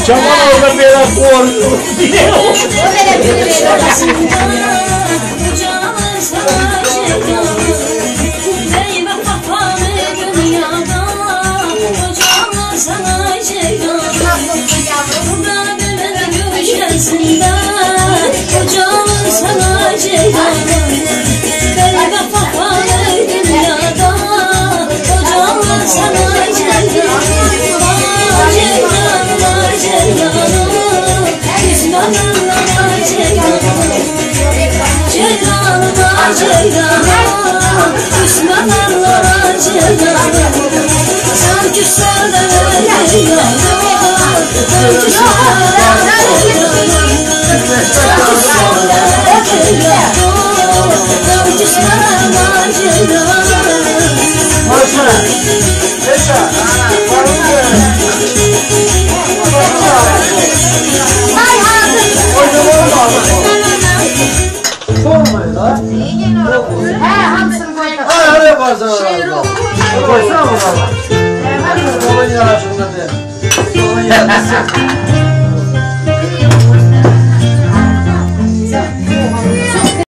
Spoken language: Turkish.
Çaman orada böyle korktu. O böyle Koysana mı baba? Onun yarasında de. Onun yarasında.